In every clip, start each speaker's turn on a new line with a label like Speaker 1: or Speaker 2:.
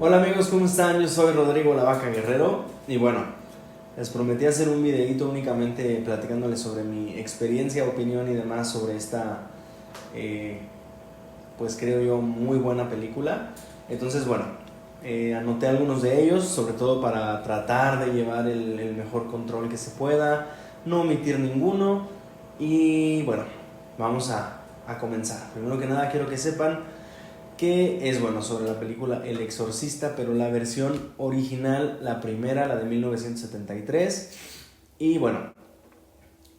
Speaker 1: Hola amigos, ¿cómo están? Yo soy Rodrigo La Vaca Guerrero y bueno, les prometí hacer un videito únicamente platicándoles sobre mi experiencia, opinión y demás sobre esta, eh, pues creo yo, muy buena película. Entonces bueno, anoté algunos de ellos, sobre todo para tratar de llevar el mejor control que se pueda, no omitir ninguno y bueno, vamos a comenzar. Primero que nada quiero que sepan que es bueno sobre la película El Exorcista, pero la versión original, la primera, la de 1973. Y bueno,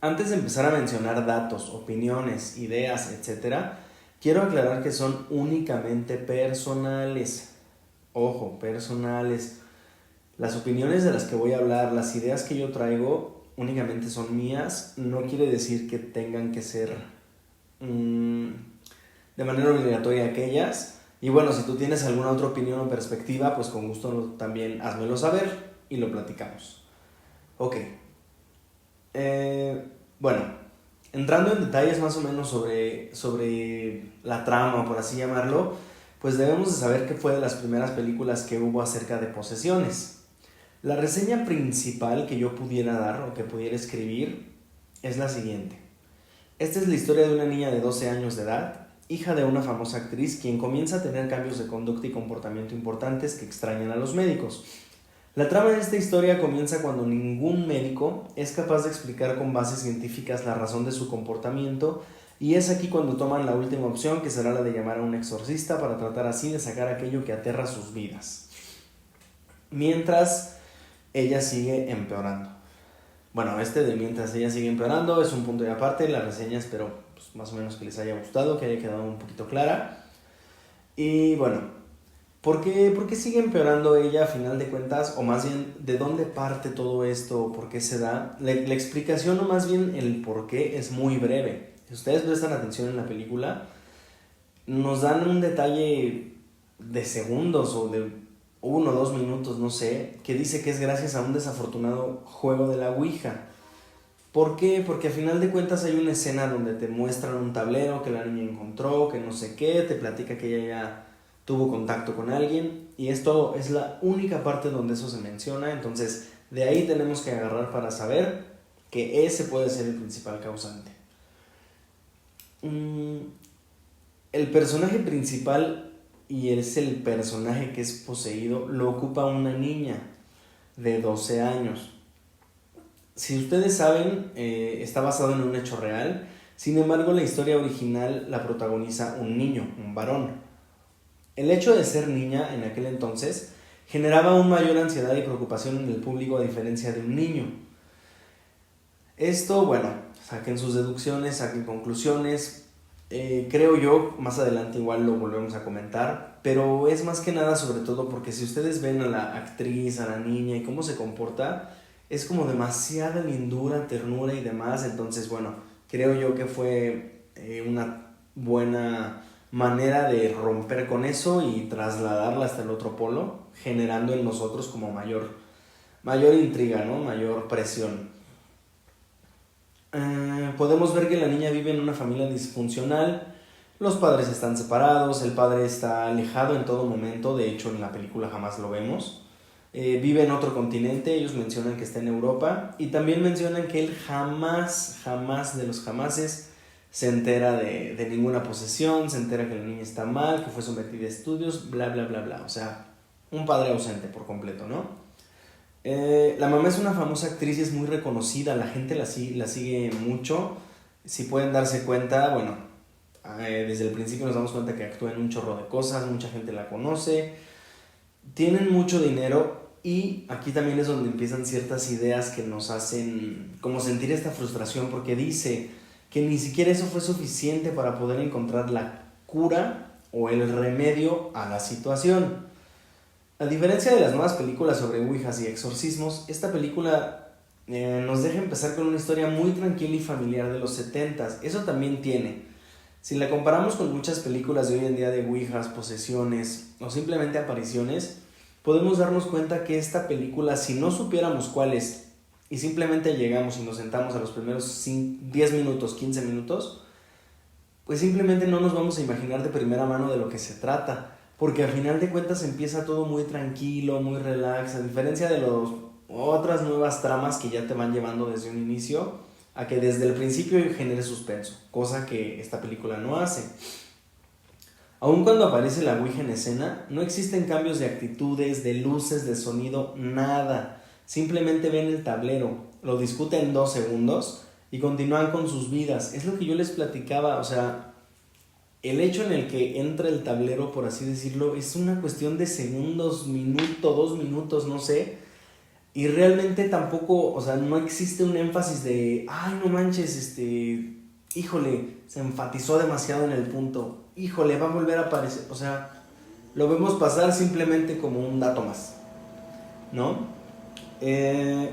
Speaker 1: antes de empezar a mencionar datos, opiniones, ideas, etcétera, quiero aclarar que son únicamente personales. Ojo, personales. Las opiniones de las que voy a hablar, las ideas que yo traigo, únicamente son mías. No quiere decir que tengan que ser de manera obligatoria aquellas. Y bueno, si tú tienes alguna otra opinión o perspectiva, pues con gusto también házmelo saber y lo platicamos. Ok. Bueno, entrando en detalles más o menos sobre la trama, por así llamarlo, pues debemos de saber que fue de las primeras películas que hubo acerca de posesiones. La reseña principal que yo pudiera dar o que pudiera escribir es la siguiente. Esta es la historia de una niña de 12 años de edad, hija de una famosa actriz, quien comienza a tener cambios de conducta y comportamiento importantes que extrañan a los médicos. La trama de esta historia comienza cuando ningún médico es capaz de explicar con bases científicas la razón de su comportamiento, y es aquí cuando toman la última opción, que será la de llamar a un exorcista para tratar así de sacar aquello que aterra sus vidas. Mientras ella sigue empeorando. Bueno, de mientras ella sigue empeorando es un punto de aparte. La reseña espero pues, más o menos que les haya gustado, que haya quedado un poquito clara. Y bueno, ¿por qué sigue empeorando ella a final de cuentas? O más bien, ¿de dónde parte todo esto? ¿Por qué se da? La explicación o más bien el por qué es muy breve. Si ustedes prestan atención en la película, nos dan un detalle de segundos o de 1 o 2 minutos, no sé, que dice que es gracias a un desafortunado juego de la Ouija. ¿Por qué? Porque a final de cuentas hay una escena donde te muestran un tablero que la niña encontró, que no sé qué, te platica que ella ya tuvo contacto con alguien, y esto es la única parte donde eso se menciona. Entonces de ahí tenemos que agarrar para saber que ese puede ser el principal causante. El personaje principal, y es el personaje que es poseído, lo ocupa una niña de 12 años. Si ustedes saben, está basado en un hecho real. Sin embargo, la historia original la protagoniza un niño, un varón. El hecho de ser niña en aquel entonces generaba aún mayor ansiedad y preocupación en el público a diferencia de un niño. Esto, bueno, saquen sus deducciones, saquen conclusiones. Creo yo, más adelante igual lo volvemos a comentar, pero es más que nada sobre todo porque si ustedes ven a la actriz, a la niña y cómo se comporta, es como demasiada lindura, ternura y demás. Entonces bueno, creo yo que fue una buena manera de romper con eso y trasladarla hasta el otro polo, generando en nosotros como mayor intriga, ¿no? Mayor presión. Podemos ver que la niña vive en una familia disfuncional. Los padres están separados, el padre está alejado en todo momento, de hecho en la película jamás lo vemos. Vive en otro continente, ellos mencionan que está en Europa, y también mencionan que él jamás de los jamases se entera de ninguna posesión, se entera que la niña está mal, que fue sometida a estudios, bla bla bla bla. O sea, un padre ausente por completo, ¿no? La mamá es una famosa actriz y es muy reconocida, la gente la sigue mucho. Si pueden darse cuenta, bueno, desde el principio nos damos cuenta que actúa en un chorro de cosas, mucha gente la conoce, tienen mucho dinero, y aquí también es donde empiezan ciertas ideas que nos hacen como sentir esta frustración, porque dice que ni siquiera eso fue suficiente para poder encontrar la cura o el remedio a la situación. A diferencia de las nuevas películas sobre ouijas y exorcismos, esta película nos deja empezar con una historia muy tranquila y familiar de los 70s. Eso también tiene. Si la comparamos con muchas películas de hoy en día de ouijas, posesiones o simplemente apariciones, podemos darnos cuenta que esta película, si no supiéramos cuál es y simplemente llegamos y nos sentamos a los primeros 10 minutos, 15 minutos, pues simplemente no nos vamos a imaginar de primera mano de lo que se trata. porque al final de cuentas empieza todo muy tranquilo, muy relax, a diferencia de las otras nuevas tramas que ya te van llevando desde un inicio a que desde el principio genere suspenso, cosa que esta película no hace. Aun cuando aparece la Ouija en escena, no existen cambios de actitudes, de luces, de sonido, nada. Simplemente ven el tablero, lo discuten 2 segundos y continúan con sus vidas. Es lo que yo les platicaba, o sea, el hecho en el que entra el tablero, por así decirlo, es una cuestión de segundos, minuto, 2 minutos, no sé. Y realmente tampoco, o sea, no existe un énfasis de, ay, no manches, híjole, se enfatizó demasiado en el punto, híjole, va a volver a aparecer, o sea, lo vemos pasar simplemente como un dato más, ¿no?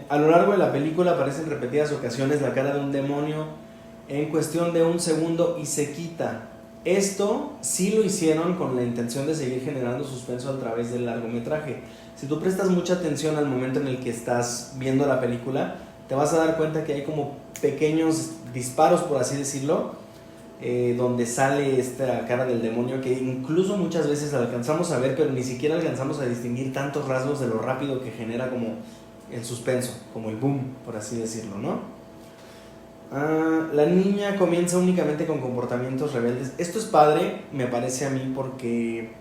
Speaker 1: A lo largo de la película aparece en repetidas ocasiones la cara de un demonio en cuestión de un segundo y se quita. Esto sí lo hicieron con la intención de seguir generando suspenso a través del largometraje. Si tú prestas mucha atención al momento en el que estás viendo la película, te vas a dar cuenta que hay como pequeños disparos, por así decirlo, donde sale esta cara del demonio que incluso muchas veces la alcanzamos a ver, pero ni siquiera alcanzamos a distinguir tantos rasgos de lo rápido que genera como el suspenso, como el boom, por así decirlo, ¿no? La niña comienza únicamente con comportamientos rebeldes. Esto es padre, me parece a mí, porque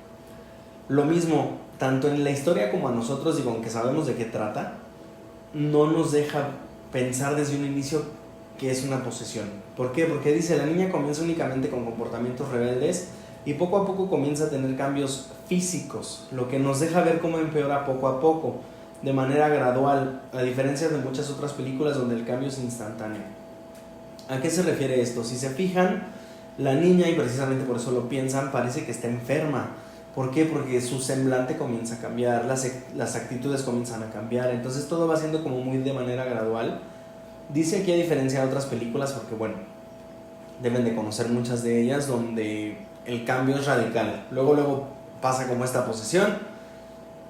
Speaker 1: lo mismo, tanto en la historia como a nosotros, digo, aunque sabemos de qué trata, no nos deja pensar desde un inicio que es una posesión. ¿Por qué? Porque dice, la niña comienza únicamente con comportamientos rebeldes y poco a poco comienza a tener cambios físicos, lo que nos deja ver cómo empeora poco a poco, de manera gradual, a diferencia de muchas otras películas donde el cambio es instantáneo. ¿A qué se refiere esto? Si se fijan, la niña, y precisamente por eso lo piensan, parece que está enferma. ¿Por qué? Porque su semblante comienza a cambiar, las actitudes comienzan a cambiar, entonces todo va siendo como muy de manera gradual. Dice aquí a diferencia de otras películas, porque bueno, deben de conocer muchas de ellas, donde el cambio es radical. Luego pasa como esta posesión,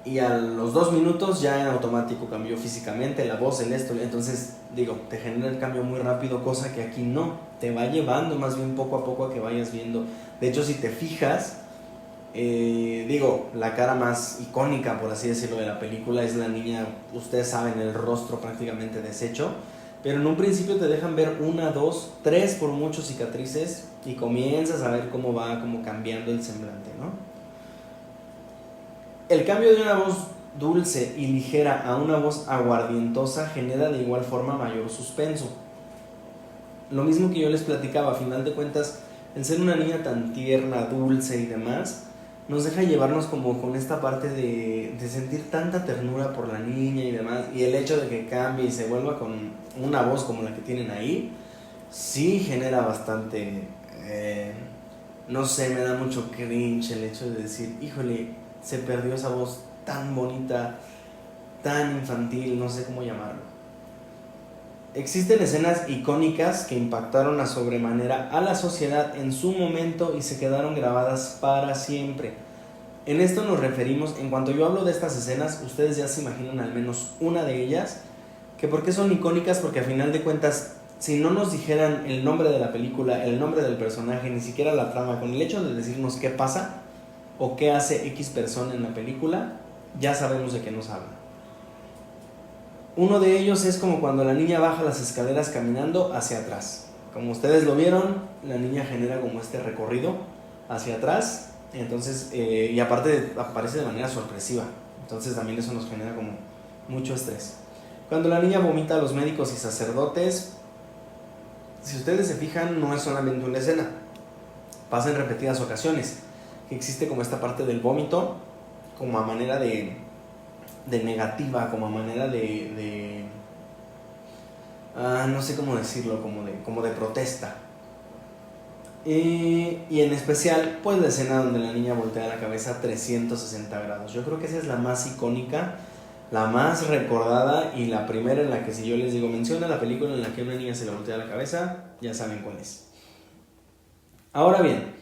Speaker 1: y a los 2 minutos ya en automático cambió físicamente, la voz, el esto, entonces digo, te genera el cambio muy rápido, cosa que aquí no, te va llevando más bien poco a poco a que vayas viendo. De hecho, si te fijas, la cara más icónica, por así decirlo, de la película es la niña, ustedes saben, el rostro prácticamente deshecho, pero en un principio te dejan ver 1, 2, 3 por mucho cicatrices y comienzas a ver cómo va como cambiando el semblante, ¿no? El cambio de una voz dulce y ligera a una voz aguardientosa genera de igual forma mayor suspenso. Lo mismo que yo les platicaba, a final de cuentas, el ser una niña tan tierna, dulce y demás, nos deja llevarnos como con esta parte de sentir tanta ternura por la niña y demás, y el hecho de que cambie y se vuelva con una voz como la que tienen ahí, sí genera bastante, no sé, me da mucho cringe el hecho de decir, híjole, se perdió esa voz tan bonita, tan infantil, no sé cómo llamarlo. Existen escenas icónicas que impactaron a sobremanera a la sociedad en su momento y se quedaron grabadas para siempre. En esto nos referimos, en cuanto yo hablo de estas escenas, ustedes ya se imaginan al menos una de ellas, que por qué son icónicas, porque a final de cuentas, si no nos dijeran el nombre de la película, el nombre del personaje, ni siquiera la trama, con el hecho de decirnos qué pasa o qué hace X persona en la película, ya sabemos de qué nos habla. Uno de ellos es como cuando la niña baja las escaleras caminando hacia atrás. Como ustedes lo vieron, la niña genera como este recorrido hacia atrás, entonces, y aparte aparece de manera sorpresiva, entonces también eso nos genera como mucho estrés. Cuando la niña vomita a los médicos y sacerdotes, si ustedes se fijan, no es solamente una escena, pasa en repetidas ocasiones, que existe como esta parte del vómito, como a manera de negativa, como a manera no sé cómo decirlo, como de protesta. Y en especial, pues la escena donde la niña voltea la cabeza 360 grados. Yo creo que esa es la más icónica, la más recordada y la primera en la que, si yo les digo, menciona la película en la que una niña se le voltea la cabeza, ya saben cuál es. Ahora bien,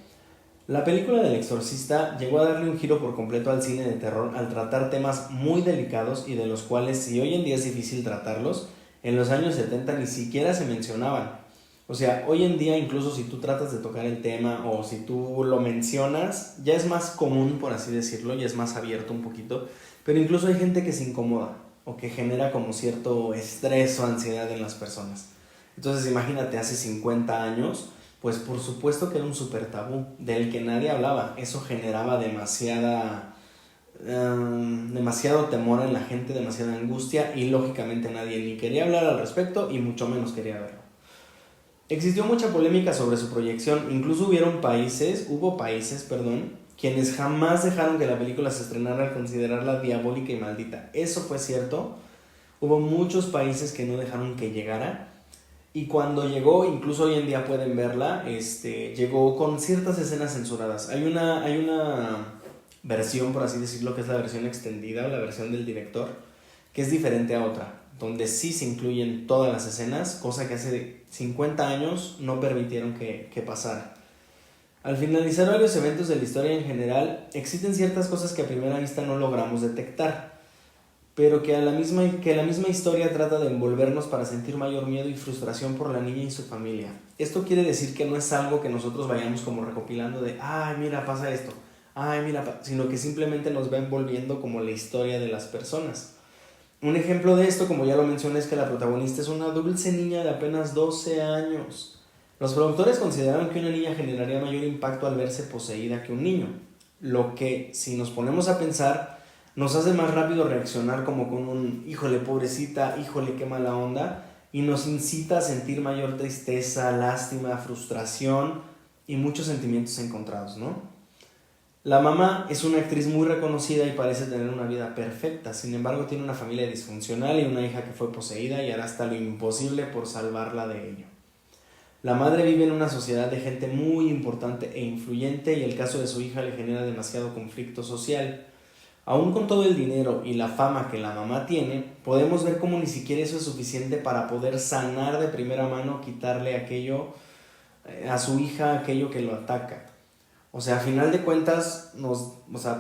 Speaker 1: la película del Exorcista llegó a darle un giro por completo al cine de terror al tratar temas muy delicados y de los cuales, si hoy en día es difícil tratarlos, en los años 70 ni siquiera se mencionaban. O sea, hoy en día incluso si tú tratas de tocar el tema o si tú lo mencionas, ya es más común, por así decirlo, ya es más abierto un poquito, pero incluso hay gente que se incomoda o que genera como cierto estrés o ansiedad en las personas. Entonces imagínate, hace 50 años, pues por supuesto que era un súper tabú del que nadie hablaba. Eso generaba demasiado temor en la gente, demasiada angustia y lógicamente nadie ni quería hablar al respecto y mucho menos quería verlo. Existió mucha polémica sobre su proyección, incluso hubo países, quienes jamás dejaron que la película se estrenara al considerarla diabólica y maldita. Eso fue cierto, hubo muchos países que no dejaron que llegara, y cuando llegó, incluso hoy en día pueden verla, llegó con ciertas escenas censuradas. Hay una versión, por así decirlo, que es la versión extendida o la versión del director, que es diferente a otra, donde sí se incluyen todas las escenas, cosa que hace 50 años no permitieron que pasara. Al finalizar varios eventos de la historia en general, existen ciertas cosas que a primera vista no logramos detectar, pero que la misma historia trata de envolvernos para sentir mayor miedo y frustración por la niña y su familia. Esto quiere decir que no es algo que nosotros vayamos como recopilando de, ay, mira, pasa esto, ay, mira, sino que simplemente nos va envolviendo como la historia de las personas. Un ejemplo de esto, como ya lo mencioné, es que la protagonista es una dulce niña de apenas 12 años. Los productores consideraron que una niña generaría mayor impacto al verse poseída que un niño, lo que, si nos ponemos a pensar, nos hace más rápido reaccionar como con un híjole pobrecita, híjole qué mala onda, y nos incita a sentir mayor tristeza, lástima, frustración y muchos sentimientos encontrados, ¿no? La mamá es una actriz muy reconocida y parece tener una vida perfecta, sin embargo tiene una familia disfuncional y una hija que fue poseída y hará hasta lo imposible por salvarla de ello. La madre vive en una sociedad de gente muy importante e influyente y el caso de su hija le genera demasiado conflicto social. Aún con todo el dinero y la fama que la mamá tiene, podemos ver cómo ni siquiera eso es suficiente para poder sanar de primera mano, quitarle a su hija aquello que lo ataca. O sea, a final de cuentas,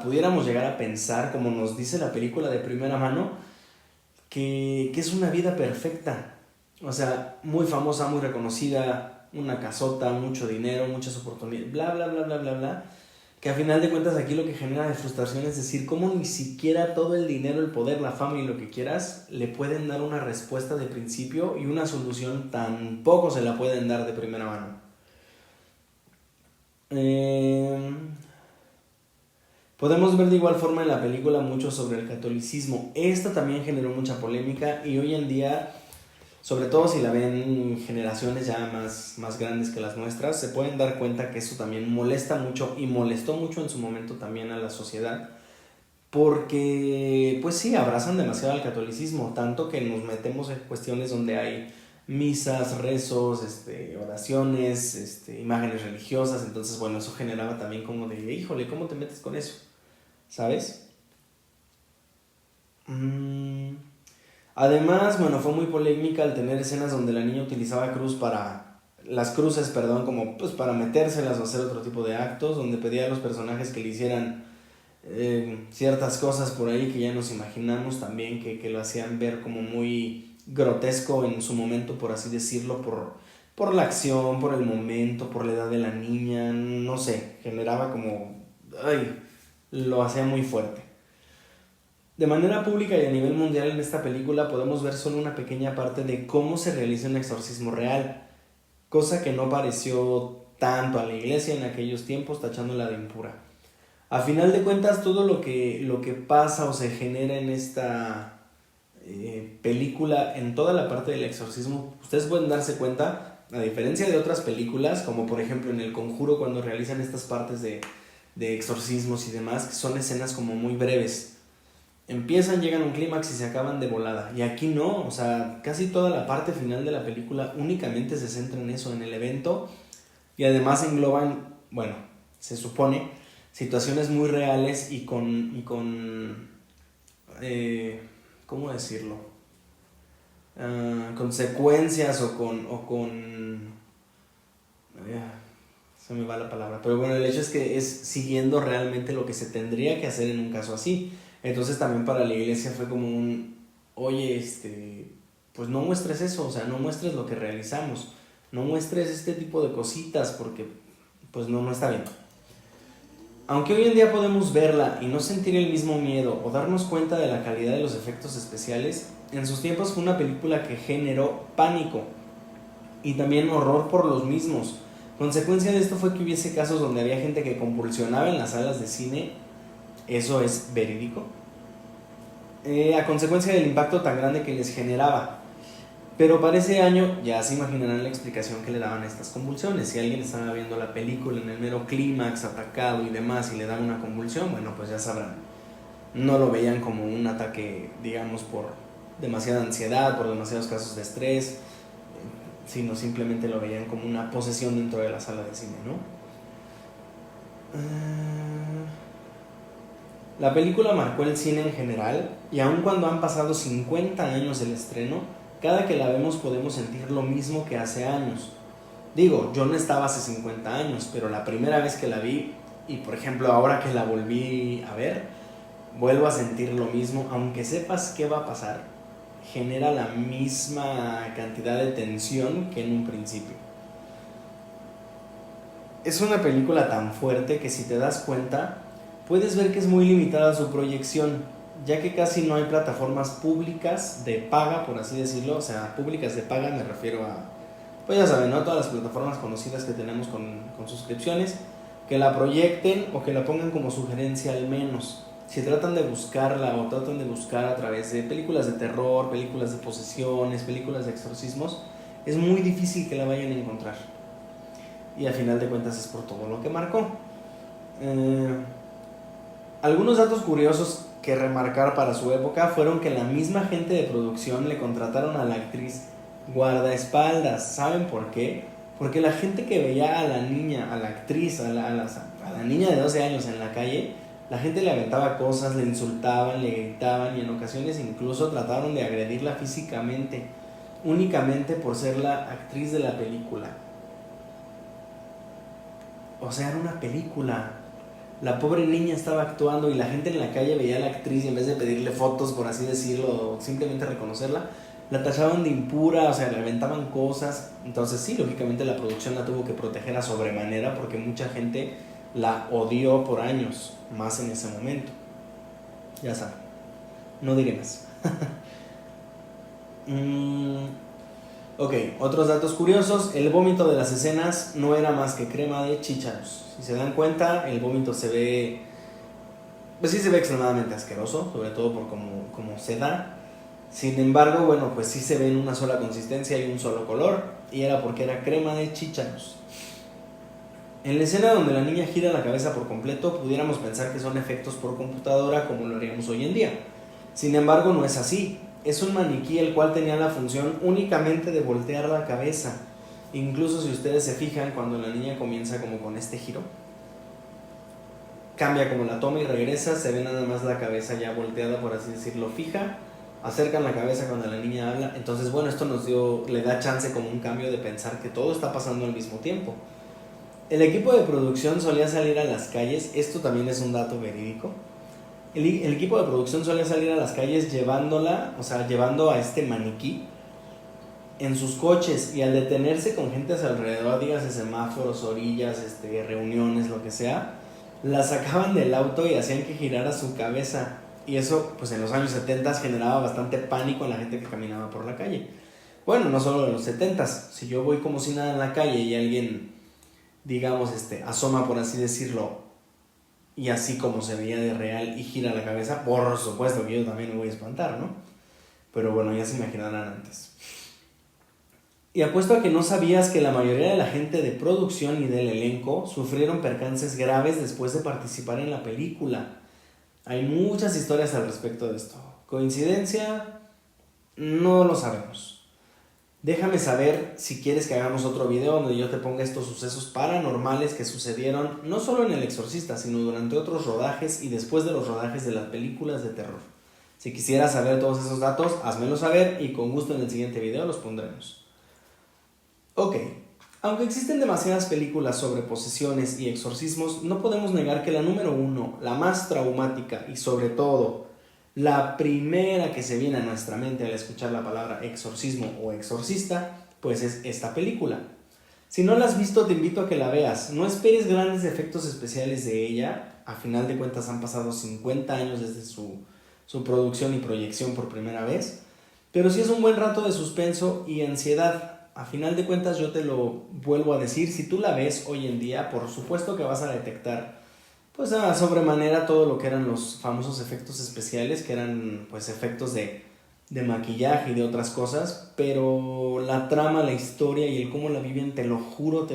Speaker 1: pudiéramos llegar a pensar, como nos dice la película de primera mano, que es una vida perfecta. O sea, muy famosa, muy reconocida, una casota, mucho dinero, muchas oportunidades, bla, bla, bla, bla, bla, bla. Que a final de cuentas aquí lo que genera de frustración es decir, cómo ni siquiera todo el dinero, el poder, la fama y lo que quieras le pueden dar una respuesta de principio y una solución tampoco se la pueden dar de primera mano. Podemos ver de igual forma en la película mucho sobre el catolicismo. Esta también generó mucha polémica y hoy en día, sobre todo si la ven generaciones ya más grandes que las nuestras, se pueden dar cuenta que eso también molesta mucho y molestó mucho en su momento también a la sociedad, porque pues sí, abrazan demasiado al catolicismo, tanto que nos metemos en cuestiones donde hay misas, rezos, oraciones, imágenes religiosas. Entonces bueno, eso generaba también como de, híjole, ¿cómo te metes con eso? ¿Sabes? Además, bueno, fue muy polémica al tener escenas donde la niña utilizaba las cruces, como pues para metérselas o hacer otro tipo de actos, donde pedía a los personajes que le hicieran ciertas cosas por ahí que ya nos imaginamos también, que lo hacían ver como muy grotesco en su momento, por así decirlo, por la acción, por el momento, por la edad de la niña, no sé, generaba como, ay, lo hacía muy fuerte. De manera pública y a nivel mundial en esta película podemos ver solo una pequeña parte de cómo se realiza un exorcismo real, cosa que no pareció tanto a la iglesia en aquellos tiempos, tachándola de impura. A final de cuentas, todo lo que pasa o se genera en esta película, en toda la parte del exorcismo, ustedes pueden darse cuenta, a diferencia de otras películas, como por ejemplo en El Conjuro, cuando realizan estas partes de exorcismos y demás, que son escenas como muy breves. Empiezan, llegan a un clímax y se acaban de volada. Y aquí no, o sea, casi toda la parte final de la película únicamente se centra en eso, en el evento, y además engloban, bueno, se supone, situaciones muy reales y con ¿cómo decirlo? Consecuencias se me va la palabra, pero bueno, el hecho es que es siguiendo realmente lo que se tendría que hacer en un caso así. Entonces también para la iglesia fue como oye, pues no muestres eso, o sea, no muestres lo que realizamos, no muestres este tipo de cositas porque pues no está bien. Aunque hoy en día podemos verla y no sentir el mismo miedo o darnos cuenta de la calidad de los efectos especiales, en sus tiempos fue una película que generó pánico y también horror por los mismos. Consecuencia de esto fue que hubiese casos donde había gente que convulsionaba en las salas de cine. Eso es verídico. A consecuencia del impacto tan grande que les generaba. Pero para ese año ya se imaginarán la explicación que le daban a estas convulsiones. Si alguien estaba viendo la película en el mero clímax, atacado y demás, y le daban una convulsión, bueno, pues ya sabrán. No lo veían como un ataque, digamos, por demasiada ansiedad, por demasiados casos de estrés, sino simplemente lo veían como una posesión dentro de la sala de cine, ¿no? La película marcó el cine en general, y aun cuando han pasado 50 años del estreno, cada que la vemos podemos sentir lo mismo que hace años. Digo, yo no estaba hace 50 años, pero la primera vez que la vi, y por ejemplo ahora que la volví a ver, vuelvo a sentir lo mismo, aunque sepas qué va a pasar, genera la misma cantidad de tensión que en un principio. Es una película tan fuerte que si te das cuenta, puedes ver que es muy limitada su proyección, ya que casi no hay plataformas públicas de paga, por así decirlo. O sea, públicas de paga me refiero a, pues ya saben, ¿no? Todas las plataformas conocidas que tenemos con suscripciones, que la proyecten o que la pongan como sugerencia al menos. Si tratan de buscarla o tratan de buscar a través de películas de terror, películas de posesiones, películas de exorcismos, es muy difícil que la vayan a encontrar. Y al final de cuentas es por todo lo que marcó. Algunos datos curiosos que remarcar para su época fueron que la misma gente de producción le contrataron a la actriz guardaespaldas. ¿Saben por qué? Porque la gente que veía a la niña, a la actriz, a la niña de 12 años en la calle, la gente le aventaba cosas, le insultaban, le gritaban y en ocasiones incluso trataron de agredirla físicamente, únicamente por ser la actriz de la película. O sea, era una película. La pobre niña estaba actuando y la gente en la calle veía a la actriz y en vez de pedirle fotos, por así decirlo, o simplemente reconocerla, la tachaban de impura, o sea, le aventaban cosas. Entonces sí, lógicamente la producción la tuvo que proteger a sobremanera porque mucha gente la odió por años, más en ese momento. Ya saben, no diré más. Ok, otros datos curiosos. El vómito de las escenas no era más que crema de chícharos. Si se dan cuenta, el vómito se ve, pues sí se ve extremadamente asqueroso, sobre todo por cómo se da. Sin embargo, bueno, pues sí se ve en una sola consistencia y un solo color, y era porque era crema de chícharos. En la escena donde la niña gira la cabeza por completo, pudiéramos pensar que son efectos por computadora como lo haríamos hoy en día. Sin embargo, no es así. Es un maniquí el cual tenía la función únicamente de voltear la cabeza. Incluso si ustedes se fijan, cuando la niña comienza como con este giro, cambia como la toma y regresa, se ve nada más la cabeza ya volteada, por así decirlo, fija. Acercan la cabeza cuando la niña habla. Entonces, bueno, esto le da chance como un cambio de pensar que todo está pasando al mismo tiempo. El equipo de producción solía salir a las calles, esto también es un dato verídico. El equipo de producción solía salir a las calles llevando a este maniquí en sus coches, y al detenerse con gente a su alrededor, dígase semáforos, orillas, reuniones, lo que sea, la sacaban del auto y hacían que girara su cabeza. Y eso, pues en los años 70 generaba bastante pánico en la gente que caminaba por la calle. Bueno, no solo en los 70, si yo voy como si nada en la calle y alguien, digamos, asoma, por así decirlo, y así como se veía de real y gira la cabeza, por supuesto que yo también me voy a espantar, ¿no? Pero bueno, ya se imaginarán antes. Y apuesto a que no sabías que la mayoría de la gente de producción y del elenco sufrieron percances graves después de participar en la película. Hay muchas historias al respecto de esto. ¿Coincidencia? No lo sabemos. Déjame saber si quieres que hagamos otro video donde yo te ponga estos sucesos paranormales que sucedieron no solo en El Exorcista, sino durante otros rodajes y después de los rodajes de las películas de terror. Si quisieras saber todos esos datos, házmelo saber y con gusto en el siguiente video los pondremos. Ok, aunque existen demasiadas películas sobre posesiones y exorcismos, no podemos negar que la número 1, la más traumática y sobre todo la primera que se viene a nuestra mente al escuchar la palabra exorcismo o exorcista, pues es esta película. Si no la has visto, te invito a que la veas. No esperes grandes efectos especiales de ella. A final de cuentas han pasado 50 años desde su producción y proyección por primera vez. Pero sí es un buen rato de suspenso y ansiedad. A final de cuentas yo te lo vuelvo a decir. Si tú la ves hoy en día, por supuesto que vas a detectar pues a sobremanera todo lo que eran los famosos efectos especiales, que eran pues efectos de maquillaje y de otras cosas, pero la trama, la historia y el cómo la viven, te lo juro,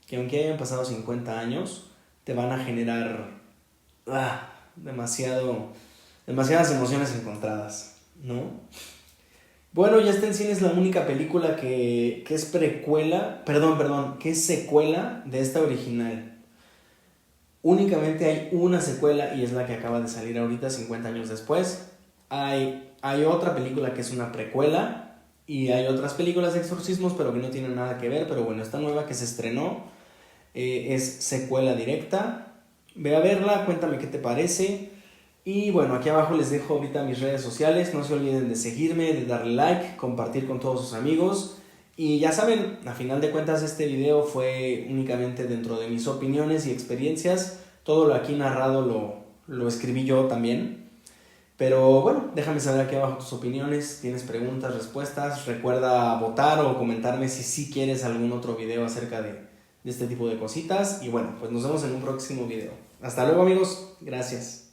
Speaker 1: que aunque hayan pasado 50 años, te van a generar demasiadas emociones encontradas, ¿no? Bueno, ya está en cines la única película que es que es secuela de esta original. Únicamente hay una secuela y es la que acaba de salir ahorita 50 años después. Hay otra película que es una precuela y hay otras películas de exorcismos pero que no tienen nada que ver. Pero bueno, esta nueva que se estrenó es secuela directa. Ve a verla, cuéntame qué te parece. Y bueno, aquí abajo les dejo ahorita mis redes sociales. No se olviden de seguirme, de darle like, compartir con todos sus amigos. Y ya saben, a final de cuentas este video fue únicamente dentro de mis opiniones y experiencias. Todo lo aquí narrado lo escribí yo también. Pero bueno, déjame saber aquí abajo tus opiniones. ¿Tienes preguntas, respuestas? Recuerda votar o comentarme si sí quieres algún otro video acerca de este tipo de cositas. Y bueno, pues nos vemos en un próximo video. Hasta luego amigos, gracias.